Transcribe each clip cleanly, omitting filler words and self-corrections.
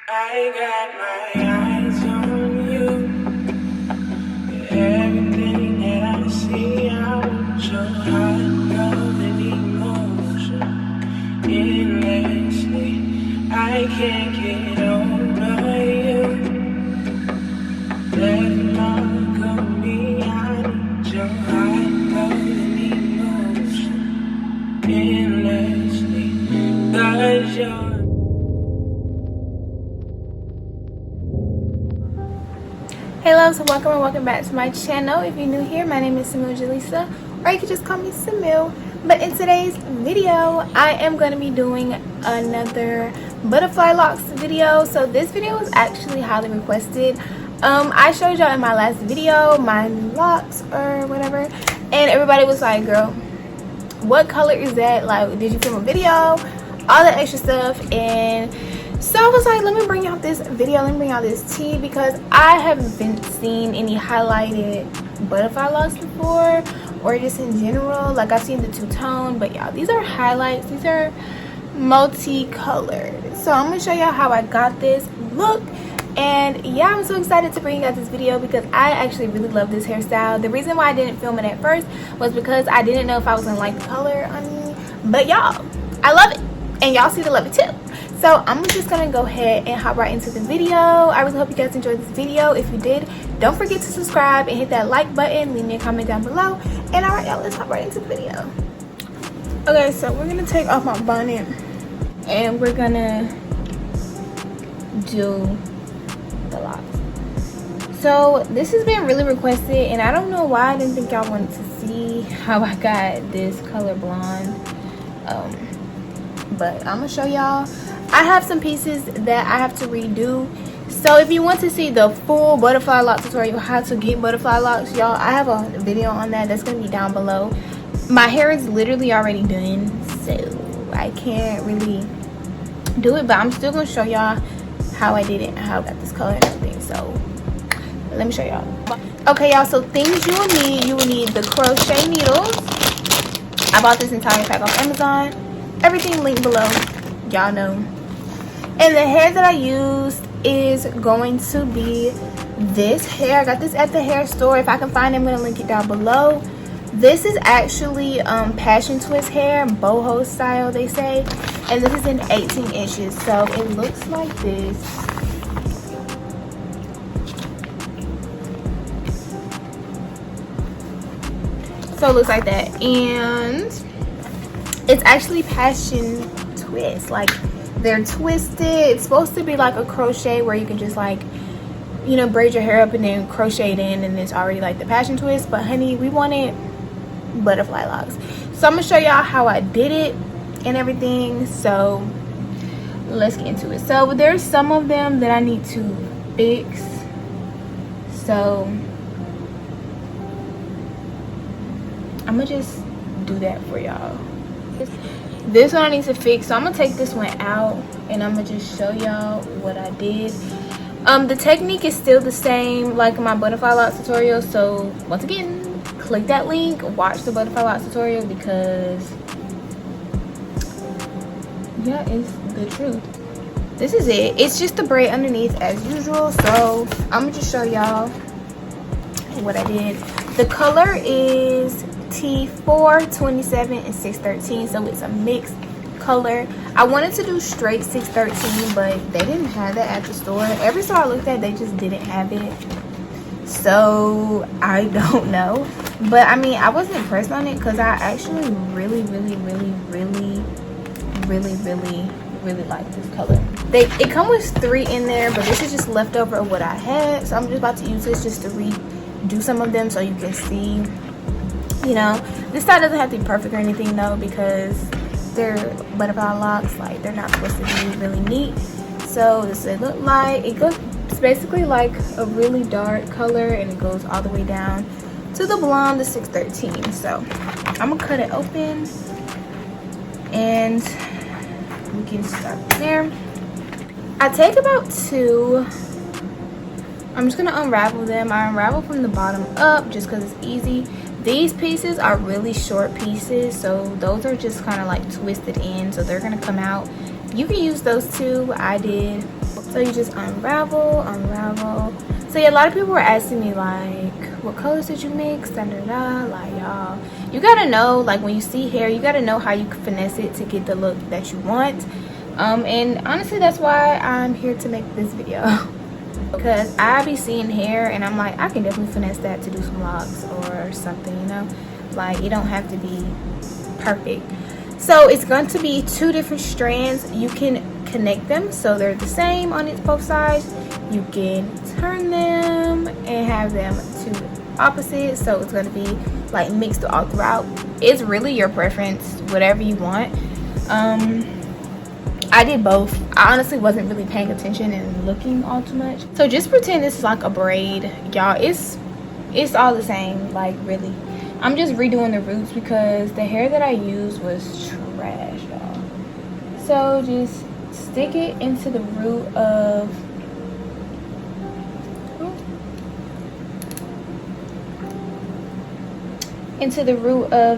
I got my eyes on you. Everything that I see, I want your hot love and emotion. Endlessly, I can't get over you. Let mark of me, I need your hot love and emotion. Endlessly, 'cause you're Hey loves, welcome and welcome back to my channel. If you're new here, my name is Samil Jalisa, or you can just call me Samil. But in today's video, I am going to be doing another butterfly locks video. So this video was actually highly requested. I showed y'all in my last video my locks or whatever, and everybody was like, girl, what color is that? Like, did you film a video? All that extra stuff. And so I was like, let me bring y'all this video, let me bring y'all this tea, because I haven't seen any highlighted butterfly locks before, or just in general. Like, I've seen the two-tone, but y'all, these are highlights. These are multicolored. So I'm gonna show y'all how I got this look. And yeah, I'm so excited to bring you guys this video because I actually really love this hairstyle. The reason why I didn't film it at first was because I didn't know if I was gonna like the color on me, but y'all, I love it, and y'all seem to love it too. So I'm just gonna go ahead and hop right into the video. I really hope you guys enjoyed this video. If you did, don't forget to subscribe and hit that like button. Leave me a comment down below. And all right, y'all, let's hop right into the video. Okay, so we're gonna take off my bonnet and we're gonna do the locks. So this has been really requested, and I don't know why I didn't think y'all wanted to see how I got this color blonde. But I'm gonna show y'all. I have some pieces that I have to redo. So if you want to see the full butterfly lock tutorial, how to get butterfly locks, y'all, I have a video on that. That's gonna be down below. My hair is literally already done, so I can't really do it, but I'm still gonna show y'all how I did it and how I got this color and everything. So let me show y'all. Okay, y'all, so things you will need the crochet needles. I bought this entire pack off Amazon. Everything linked below, y'all know. And the hair that I used is going to be this hair. I got this at the hair store. If I can find it, I'm gonna link it down below. This is actually passion twist hair, boho style they say, and this is in 18 inches. So it looks like this. So it looks like that, and it's actually passion twist. Like, they're twisted. It's supposed to be like a crochet where you can just, like, you know, braid your hair up and then crochet it in, and it's already like the passion twist. But honey, we wanted butterfly locks, so I'm gonna show y'all how I did it and everything. So let's get into it. So there's some of them that I need to fix, so I'm gonna just do that for y'all. This one I need to fix, so I'm gonna take this one out and I'm gonna just show y'all what I did. The technique is still the same like my butterfly locks tutorial, so once again, click that link, watch the butterfly locks tutorial, because yeah, it's the truth. This is it. It's just the braid underneath as usual, so I'm gonna just show y'all what I did. The color is T4, 27, and 613, so it's a mixed color. I wanted to do straight 613, but they didn't have that at the store. Every store I looked at, they just didn't have it, so I don't know. But I mean, I wasn't impressed on it because I actually really like this color. It comes with 3 in there, but this is just leftover of what I had, so I'm just about to use this just to redo some of them so you can see. You know, this side doesn't have to be perfect or anything though, because they're butterfly locks. Like, they're not supposed to be really neat. So this is what it look like. It's basically like a really dark color, and it goes all the way down to the blonde, the 613. So I'm gonna cut it open and we can start there. I take about 2. I'm just gonna unravel them. I unravel from the bottom up just because it's easy. These pieces are really short pieces, so those are just kind of like twisted in, so they're gonna come out. You can use those too. I did. So you just unravel. So yeah, a lot of people were asking me like, what colors did you mix? Da, da, da. Like, y'all, you gotta know, like when you see hair, you gotta know how you can finesse it to get the look that you want. And honestly, that's why I'm here to make this video. Because I be seeing hair and I'm like, I can definitely finesse that to do some locks or something, you know? Like, it don't have to be perfect. So it's going to be 2 different strands. You can connect them so they're the same on both sides. You can turn them and have them 2 opposites, so it's going to be like mixed all throughout. It's really your preference, whatever you want. I did both. I honestly wasn't really paying attention and looking all too much. So just pretend this is like a braid, y'all. It's all the same, like really. I'm just redoing the roots because the hair that I used was trash, y'all. So just stick it into the root of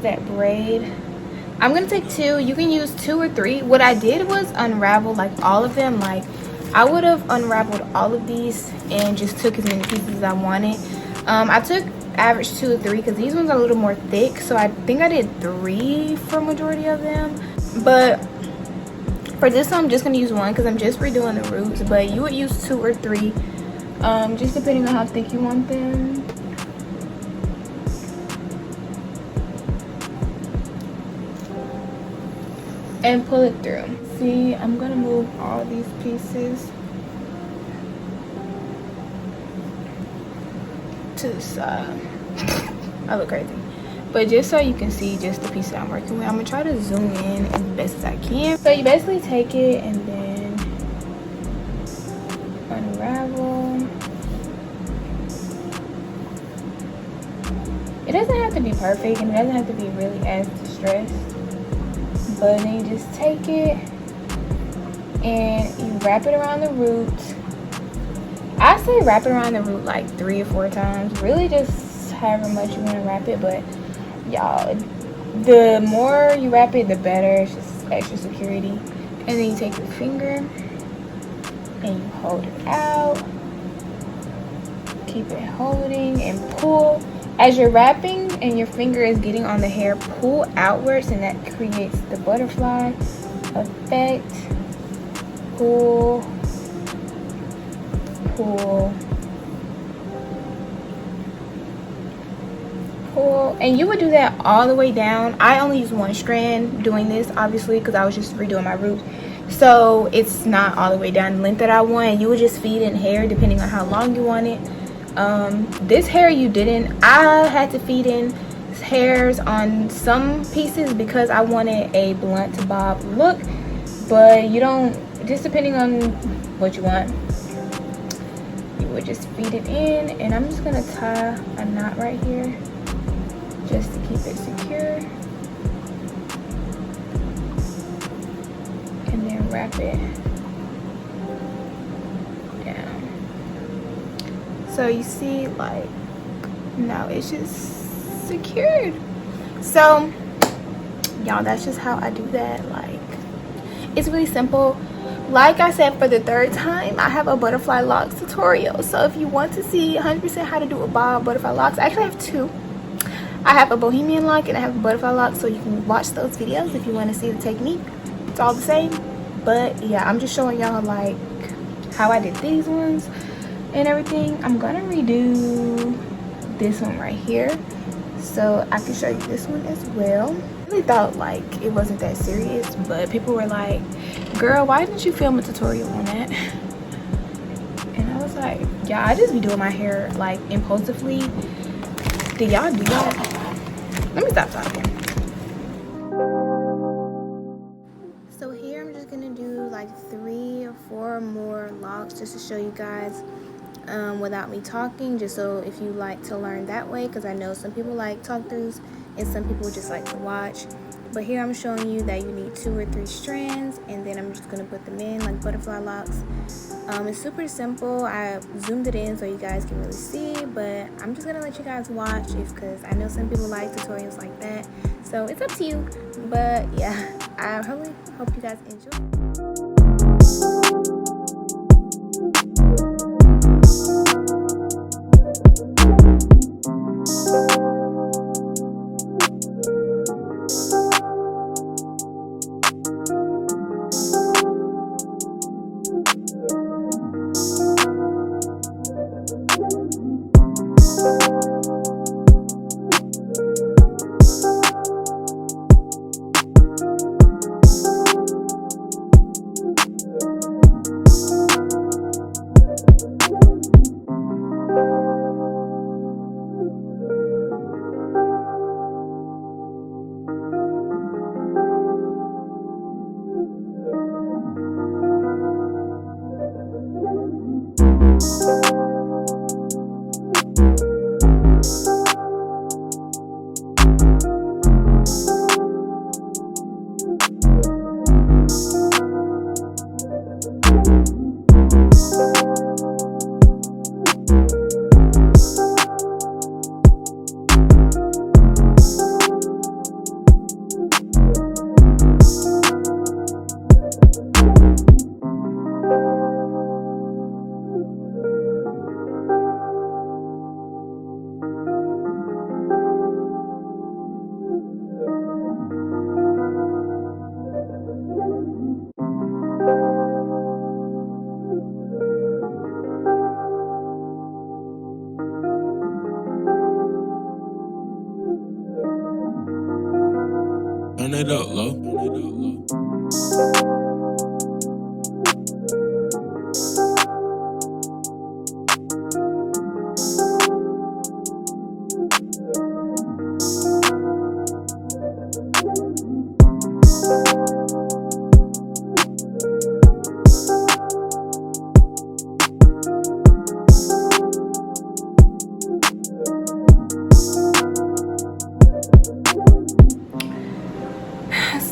that braid. I'm gonna take 2. You can use 2 or 3. What I did was unravel like all of them. Like I would have unraveled all of these and just took as many pieces as I wanted. I took average 2 or 3 because these ones are a little more thick, so I think I did 3 for majority of them. But for this one I'm just gonna use 1 because I'm just redoing the roots. But you would use 2 or 3, just depending on how thick you want them. And pull it through. See, I'm gonna move all these pieces to the side. I look crazy, but just so you can see just the pieces I'm working with, I'm gonna try to zoom in as best as I can. So you basically take it and then unravel. It doesn't have to be perfect and it doesn't have to be really as distressed, but then you just take it and you wrap it around the root. I say wrap it around the root like 3 or 4 times. Really just however much you want to wrap it, but y'all, the more you wrap it, the better. It's just extra security. And then you take your finger and you hold it out. Keep it holding and pull. As you're wrapping and your finger is getting on the hair, pull outwards, and that creates the butterfly effect. Pull, pull, pull. And you would do that all the way down. I only use 1 strand doing this, obviously, because I was just redoing my roots. So it's not all the way down the length that I want. You would just feed in hair depending on how long you want it. This hair you didn't. I had to feed in hairs on some pieces because I wanted a blunt to bob look, but you don't, just depending on what you want, you would just feed it in. And I'm just gonna tie a knot right here just to keep it secure, and then wrap it down. So you see, like, now it's just secured. So y'all, that's just how I do that. Like, it's really simple. Like I said, for the 3rd time, I have a butterfly locks tutorial. So if you want to see 100% how to do a bob butterfly locks, I actually have 2. I have a bohemian lock and I have a butterfly lock, so you can watch those videos if you want to see the technique. It's all the same, but yeah, I'm just showing y'all like how I did these ones and everything. I'm gonna redo this one right here so I can show you this one as well. I really thought like it wasn't that serious, but people were like, girl, why didn't you film a tutorial on that? And I was like, yeah, I just be doing my hair like impulsively. Do y'all do that? Let me stop talking. So here I'm just gonna do like 3 or 4 more locks just to show you guys without me talking, just so if you like to learn that way, because I know some people like talk throughs and some people just like to watch. But here I'm showing you that you need 2 or 3 strands, and then I'm just gonna put them in like butterfly locks. It's super simple. I zoomed it in so you guys can really see, but I'm just gonna let you guys watch it because I know some people like tutorials like that, so it's up to you. But yeah, I really hope you guys enjoy. Turn it up, low.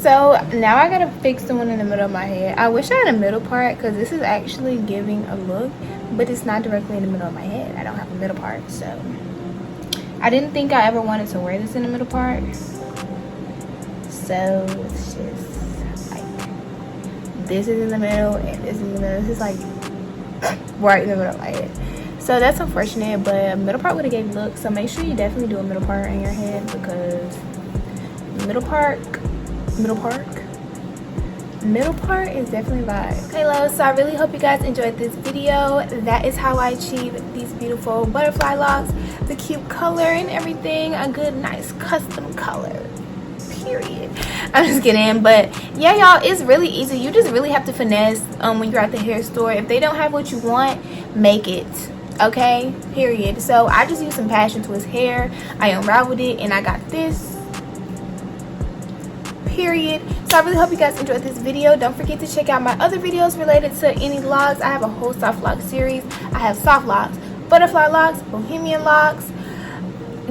So now I gotta fix the one in the middle of my head. I wish I had a middle part because this is actually giving a look, but it's not directly in the middle of my head. I don't have a middle part, so I didn't think I ever wanted to wear this in the middle part. So it's just like this is in the middle and this is in the middle. This is like right in the middle of my head. So that's unfortunate, but a middle part would have gave a look. So make sure you definitely do a middle part in your head because middle part is definitely vibe. Okay, loves, so I really hope you guys enjoyed this video. That is how I achieve these beautiful butterfly locks, the cute color and everything, a good nice custom color, period. I'm just kidding, but yeah, y'all, it's really easy. You just really have to finesse when you're at the hair store. If they don't have what you want, make it, okay, period. So I just used some passion twist hair, I unraveled it, and I got this, period. So I really hope you guys enjoyed this video. Don't forget to check out my other videos related to any locks. I have a whole soft lock series. I have soft locks, butterfly locks, bohemian locks,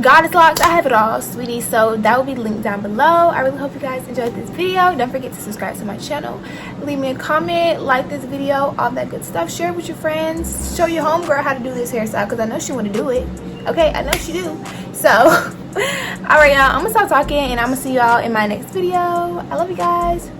goddess locks. I have it all, sweetie. So that will be linked down below. I really hope you guys enjoyed this video. Don't forget to subscribe to my channel, leave me a comment, like this video, all that good stuff. Share it with your friends, show your homegirl how to do this hairstyle because I know she want to do it. Okay, I know she do. So alright, y'all, I'm gonna stop talking and I'm gonna see y'all in my next video. I love you guys.